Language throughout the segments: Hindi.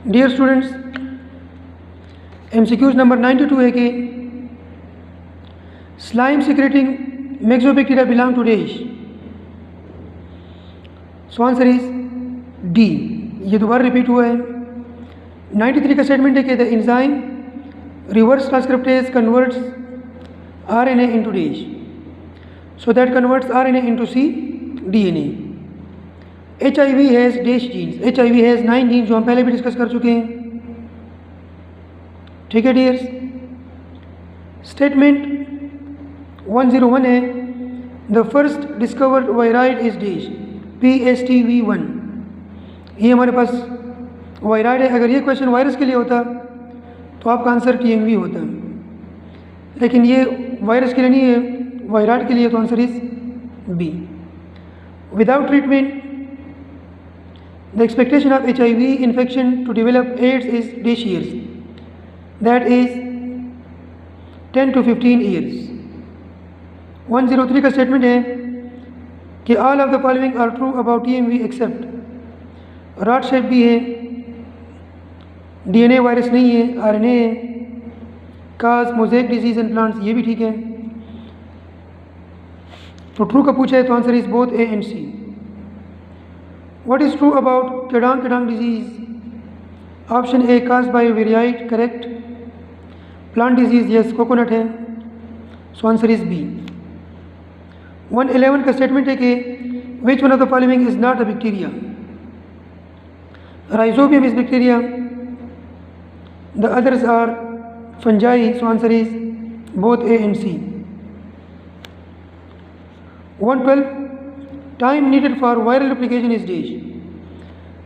डियर स्टूडेंट्स, MCQs नंबर 92 है कि slime secreting myxobacteria belong to dash. So answer is D. ये दोबारा रिपीट हुआ है। 93 का स्टेटमेंट है कि the enzyme reverse transcriptase converts RNA into dash, so that converts RNA into cDNA। HIV has dash genes, HIV has 9 genes, जो हम पहले भी डिस्कस कर चुके हैं। ठीक है डियर्स, स्टेटमेंट 101 है the first discovered wired is dash PSTV1। ये हमारे पास वायराइड है। अगर ये क्वेश्चन वायरस के लिए होता तो आपका आंसर TMV होता, लेकिन ये वायरस के लिए नहीं है, वायराइड के लिए, तो answer is B. Without treatment the expectation of HIV infection to develop AIDS is dash years, that is 10 to 15 years. 103 का स्टेटमेंट है कि all of the following are true about TMV except rod shape भी है, DNA वायरस नहीं है, RNA है, cause mosaic disease in plants, ये भी ठीक है। तो ट्रू का पूछा है तो answer is both A and C। What is true about cadang cadang disease? Option A cause by viroid, correct. Plant disease, yes, coconut है, सो आंसर इज बी। 111 का स्टेटमेंट है कि which one of the following is not a bacteria? Rhizobium is bacteria, the others are fungi, so answer is both A and C। 112 time needed for viral replication is dash.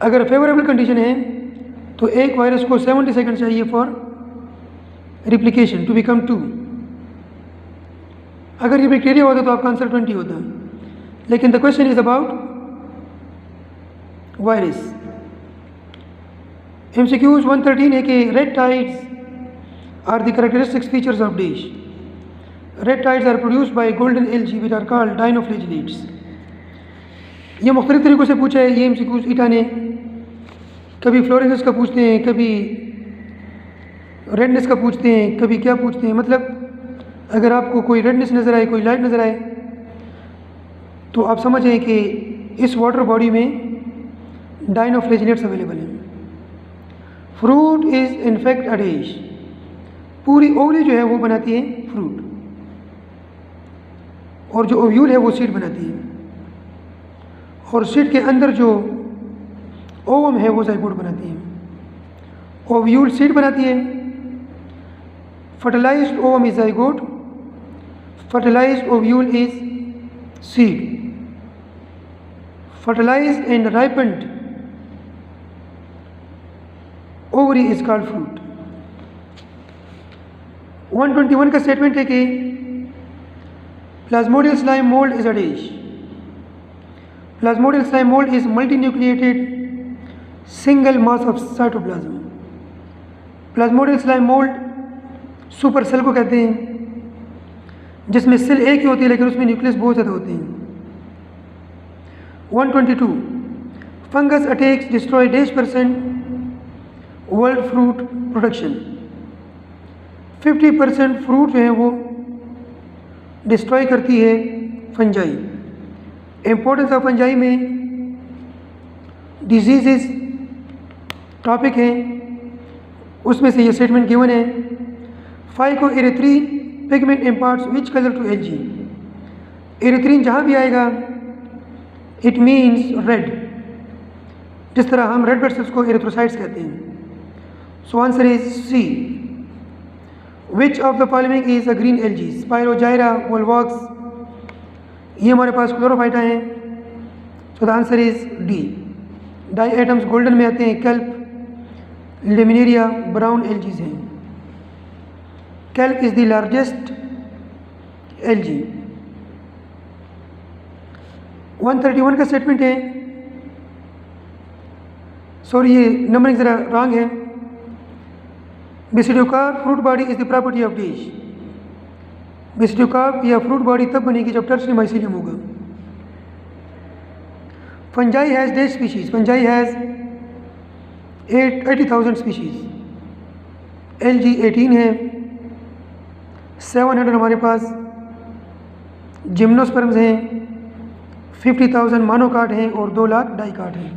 अगर फेवरेबल कंडीशन है तो एक वायरस को 70 सेकंड चाहिए फॉर रिप्लिकेशन टू बिकम 2। अगर ये बैक्टीरिया होता तो आपका आंसर 20 होता, लेकिन the question is about virus. MCQs 113 है कि red tides are the characteristic features of dash. Red tides are produced by golden algae which are called dinoflagellates. ये मुख्तलिफ तरीक़ों से पूछा है ये MCQs ईटा ने। कभी फ्लोरेसेंस का पूछते हैं, कभी रेडनेस का पूछते हैं, कभी क्या पूछते हैं। मतलब अगर आपको कोई रेडनेस नज़र आए, कोई लाइट नज़र आए, तो आप समझें कि इस वाटर बॉडी में डाइनोफ्लैजिलेट्स अवेलेबल हैं। Fruit is in fact a dash. पूरी ओवरी जो है वो बनाती है फ्रूट, और जो ओव्यूल है वो सीड बनाती है, और सीड के अंदर जो ओवम है वो ज़ाइगोट बनाती है। ओव्यूल सीड बनाती है, fertilised ovum is zygote, fertilised ovule is seed. Fertilised and ripened ovary is called fruit. 121 का स्टेटमेंट है कि plasmodial slime mould is a dash. Plasmodial slime mould is multinucleated single mass of cytoplasm. Plasmodial slime mould super cell को कहते हैं, जिसमें सेल एक ही होती है लेकिन उसमें न्यूक्लियस बहुत ज़्यादा होते हैं। 122 fungus attacks destroy %, world fruit production. 50% fruit जो है वो डिस्ट्रॉय करती है फंजाई। इम्पोर्टेंस ऑफ फंजाई में डिजीज़ टॉपिक है, उसमें से ये स्टेटमेंट गिवन है। Phycoerythrin pigment imparts which colour to algae? Erythrin जहाँ भी आएगा इट मीन्स रेड, जिस तरह हम रेड ब्लड सेल्स को एरिथ्रोसाइट्स कहते हैं। So answer is C. Which of the following is a green algae? स्पायरोजाइरा, वोल्वॉक्स, ये हमारे पास क्लोरोफाइटा हैं, so the answer is D. Diatoms golden में आते हैं, कैल्प, लेमिनेरिया, ब्राउन एल्गीज हैं। Kelp is the largest algae. 131 का स्टेटमेंट है, सॉरी ये नंबरिंग ज़रा रॉन्ग है। Basidiocarp fruit body is the property of dash. Basidiocarp या फ्रूट बॉडी तब बनेगी जब टर्शियरी माइसीलियम होगा। Fungi has dash species? Fungi has 80,000 species, Lg 18 है, 700 हमारे पास जिम्नोस्पर्म्स हैं, 50,000 मोनोकाट हैं और 2 लाख डाइकाट हैं।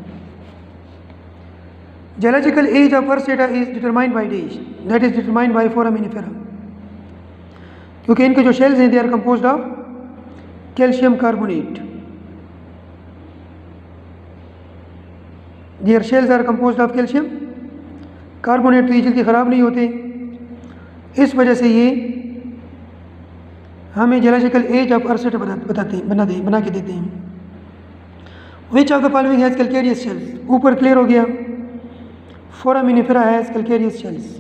Geological age of Earth strata is determined by age, that is determined by foraminifera, क्योंकि इनके जो शेल्स हैं they are composed of calcium carbonate, their shells are composed of calcium carbonate, तो ये जल्दी ख़राब नहीं होते, इस वजह से ये हमें geological age of earth strata बना के देते हैं। Which of the following has calcareous shells, ऊपर क्लियर हो गया, foraminifera has calcareous shells.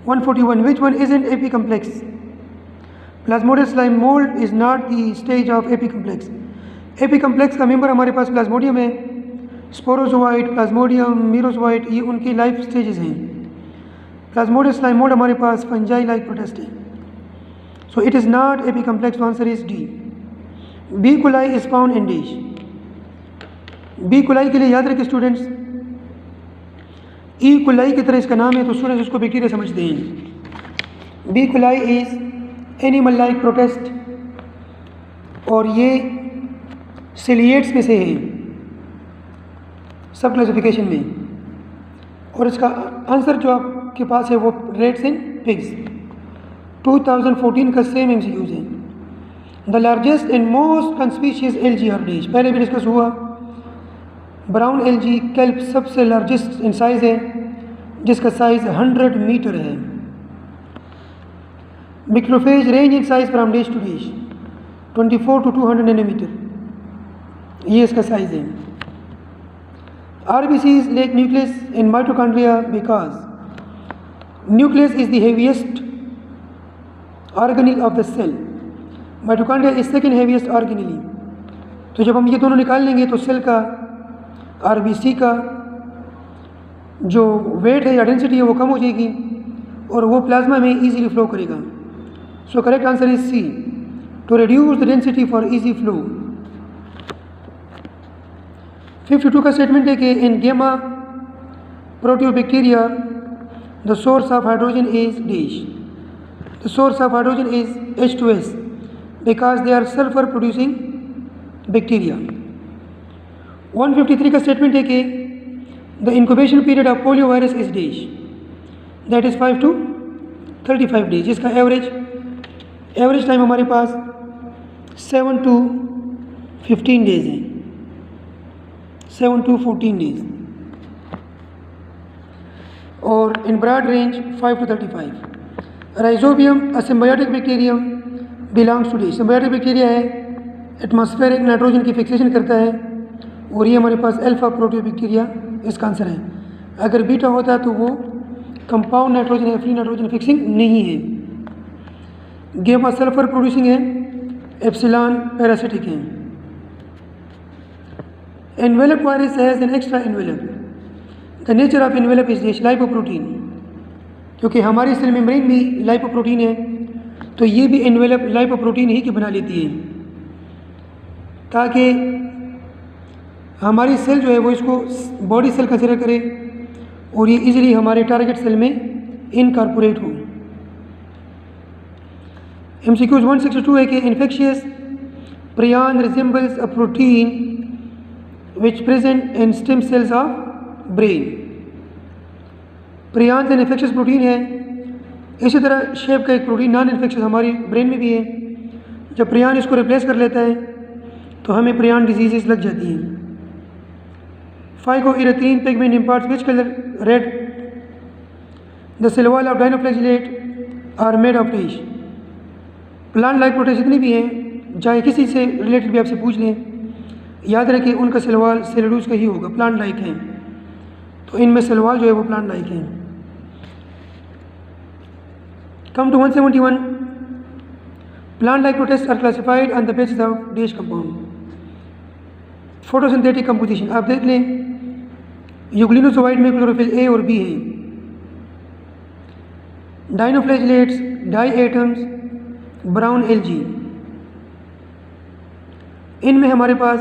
141 which one isn't api complex, plasmodium slime mould is not the stage of api complex. Api complex का मेंबर हमारे पास प्लाज्मोडियम है, स्पोरोजोआइट, प्लाज्मोडियम, मीरोजोआइट, ये उनकी लाइफ स्टेजेस हैं। प्लाज्मोडियम स्लाइम मोल्ड हमारे पास फंजाई लाइक प्रोटिस्ट है, so it is not api complex, answer is D. B coli is found in dish. B coli के लिए याद रखें स्टूडेंट्स, ई कोलाई की तरह इसका नाम है तो स्टूडेंट्स उसको बैक्टीरिया समझते हैं। B coli is animal like protist और ये सिलिएट्स में से है सब क्लासिफिकेशन में, और इसका आंसर जो आपके पास है वो रेट्स इन पिग्स। 2014 का सेम MCQs है। The largest and most conspicuous algae are dish, पहले भी डिस्कस हुआ। ब्राउन एलजी कैल्प सबसे लार्जेस्ट इन साइज़ है जिसका साइज़ 100 मीटर है। Macrophage range in size from dish to dish 24 to 200 nanometre, ये इसका साइज़ है। RBCs lack nucleus in mitochondria because nucleus is the heaviest organelle of the cell. Mitochondria is second heaviest organelle. तो जब हम ये दोनों निकाल लेंगे तो सेल का RBC का जो वेट है या डेंसिटी है वो कम हो जाएगी और वो प्लाज्मा में इजीली फ्लो करेगा। So correct answer is C, to reduce the density for easy flow. 52 का स्टेटमेंट है कि in gamma proteobacteria the source of hydrogen is dash. The source of hydrogen is H2S because they are sulphur producing bacteria. 153 का स्टेटमेंट है कि the incubation period of polio virus is dash, that is 5 to 35 days. इसका एवरेज टाइम हमारे पास 7 to 15 डेज है, 7 to 14 डेज, और in broad range 5 to 35। Rhizobium a symbiotic bacterium belongs to dish. Symbiotic bacteria है, एटमॉस्फेरिक नाइट्रोजन की फिक्सेशन करता है और ये हमारे पास अल्फा प्रोटियोबैक्टीरिया इसका आंसर है। अगर बीटा होता तो वो कंपाउंड नाइट्रोजन या फ्री नाइट्रोजन फिक्सिंग नहीं है। गेमा सल्फर प्रोड्यूसिंग है, एप्सिलॉन पैरासिटिक है। Envelope virus has an extra envelope. The nature of envelope is this lipoprotein, क्योंकि हमारी सेल मेम्ब्रेन भी लाइपोप्रोटीन है तो ये भी एनवेलप लाइपोप्रोटीन ही की बना लेती है ताकि हमारी सेल जो है वो इसको बॉडी सेल कंसिडर करे और ये इजीली हमारे टारगेट सेल में इनकॉर्पोरेट हो। MCQs 162 है कि infectious prion resembles a protein which present in stem cells of brain. prion से इन्फेक्शियस प्रोटीन है, इसी तरह शेप का एक प्रोटीन नॉन इन्फेक्शियस हमारी ब्रेन में भी है। जब prion इसको रिप्लेस कर लेता है तो हमें prion डिजीज़ लग जाती हैं। Phycoerythrin pigment imparts which color? Red. The cell wall of dinoflagellate are made of dish. Plant like protein जितनी भी हैं, चाहे किसी से रिलेटेड भी आपसे पूछ लें, याद रखिए उनका सेलवाल सेलुलोज का ही होगा, प्लांट लाइक हैं। तो इनमें सेलवाल जो है वो प्लांट लाइक हैं। Come to 171। Plant like protist are classified on the basis of dash compound. Photosynthetic composition आप देख लें, यूग्लिनोसोवाइड में क्लोरोफिल ए और बी है। Dinoflagellates diatoms brown algae, इनमें हमारे पास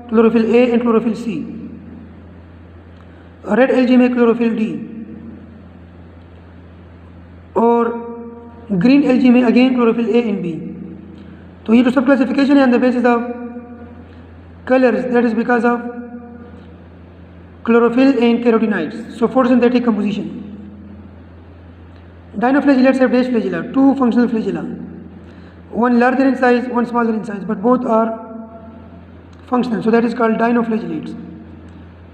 chlorophyll A and chlorophyll C. Red algae में क्लोरोफिल डी, और ग्रीन एलजी में again chlorophyll A and B. तो ये जो सब क्लासिफिकेशन है on the basis of colours, that is because of chlorophyll and carotenoids. So photosynthetic composition. Dinoflagellates have dash flagella, two functional flagella, one larger in size, one smaller in size, but both are functional. So that is called dinoflagellates.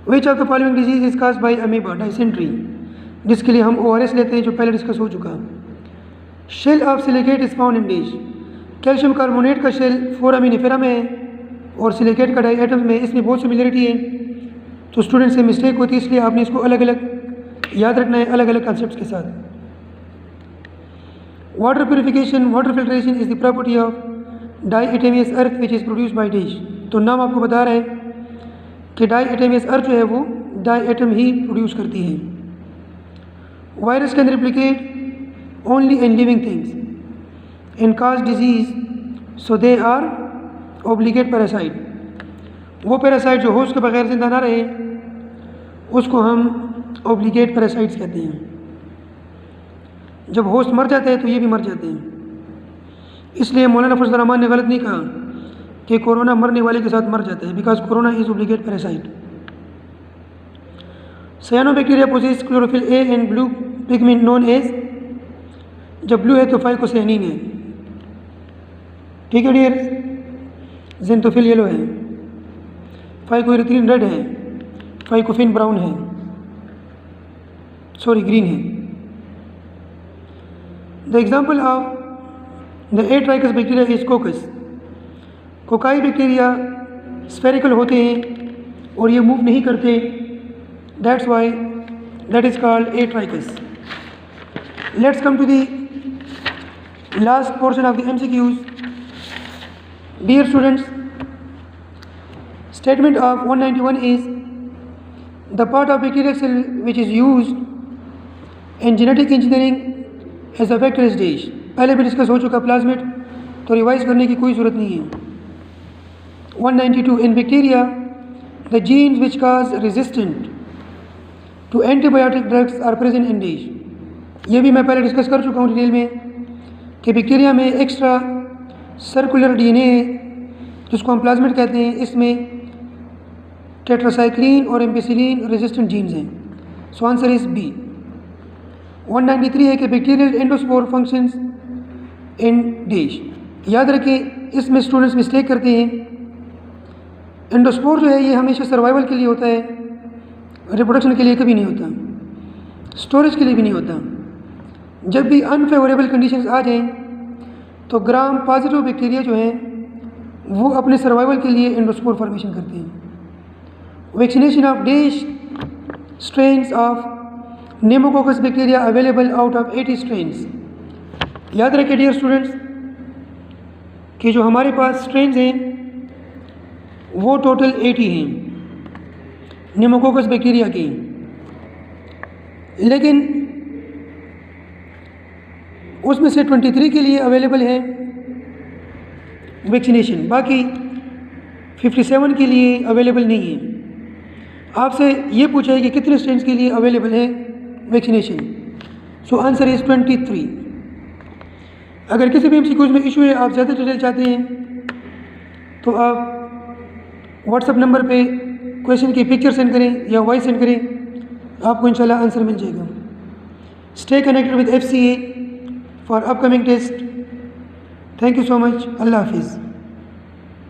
Which of the following disease is caused by amoeba? Dysentery, जिसके लिए हम ORS लेते हैं, जो पहले डिस्कस हो चुका। Shell of silicate is found in dish. Calcium carbonate का शेल फोरामिनिफेरा में है और सिलिकेट का डाई एटम्स में, इसमें बहुत सिमिलरिटी है, तो स्टूडेंट से मिस्टेक होती है, इसलिए आपने इसको अलग अलग याद रखना है, अलग अलग कॉन्सेप्ट्स के साथ। Water purification, water filtration is the property of diatomaceous earth which is produced by dish. तो नाम आपको बता रहा है कि डाईएटमेस अर्थ जो है वो डाई एटम ही प्रोड्यूस करती है। Virus can replicate only in living things and cause disease, so they are obligate parasite. वो पैरासाइट जो होस्ट के बगैर जिंदा ना रहे उसको हम ऑब्लिगेट पैरासाइट्स कहते हैं। जब होस्ट मर जाते हैं तो ये भी मर जाते हैं। इसलिए मौलाना फजल रहमान ने गलत नहीं कहा कि कोरोना मरने वाले के साथ मर जाता है, because corona is obligate parasite. Cyanobacteria possess chlorophyll A and blue pigment known as, जब ब्लू है तो फाइकोसाइनिन है, ठीक है डियर। ज़ेनथोफिल येलो है, फाइकोएरिथ्रिन रेड है, फाइकोफिन ब्राउन है, सॉरी ग्रीन है। The example of the atrichous bacteria is coccus. Cocci bacteria spherical होते हैं और ये मूव नहीं करते, that's why that is called atrichous. Let's come to the last portion of the MCQs। Dear students, statement of 191 is the part of bacterial cell which is used in genetic engineering as a vector is dash। पहले भी डिस्कस हो चुका प्लाज्मिड, तो रिवाइज करने की कोई ज़रूरत नहीं है। 192 in bacteria the genes which cause resistant to antibiotic drugs are present in dash। ये भी मैं पहले डिस्कस कर चुका हूँ डिटेल में कि बैक्टीरिया में एक्स्ट्रा सर्कुलर DNA है जिसको हम प्लाज्मिड कहते हैं, इसमें टेट्रासाइक्लिन और एम्पिसिलिन रेजिस्टेंट जीन्स हैं। So answer is B. 193 है कि bacterial endospore functions in dish. याद रखें, इसमें स्टूडेंट्स मिस्टेक करते हैं। एंडोस्पोर जो है ये हमेशा सर्वाइवल के लिए होता है, रिप्रोडक्शन के लिए कभी नहीं होता, स्टोरेज के लिए भी नहीं होता। जब भी अनफेवरेबल कंडीशंस आ जाएं तो ग्राम पॉजिटिव बैक्टीरिया जो हैं वो अपने सर्वाइवल के लिए एंडोस्पोर फॉर्मेशन करते हैं। Vaccination of dish strains of pneumococcus bacteria available out of 80 strains. याद रखें डियर स्टूडेंट्स कि जो हमारे पास स्ट्रेन्स हैं वो टोटल 80 हैं नेमोकोकस बैक्टीरिया की, लेकिन उसमें से 23 के लिए अवेलेबल है वैक्सीनेशन, बाकी 57 के लिए अवेलेबल नहीं है। आपसे ये पूछा है कि कितने स्ट्रेन्स के लिए अवेलेबल है वैक्सीनेशन, सो आंसर इज़ 23। अगर किसी भी MCQs में इशू है, आप ज़्यादा डिटेल चाहते हैं, तो आप व्हाट्सएप नंबर पे क्वेश्चन की पिक्चर सेंड करें या वॉइस सेंड करें, आपको इंशाल्लाह आंसर मिल जाएगा। Stay connected with FCA for upcoming test. Thank you so much. अल्लाह हाफिज़।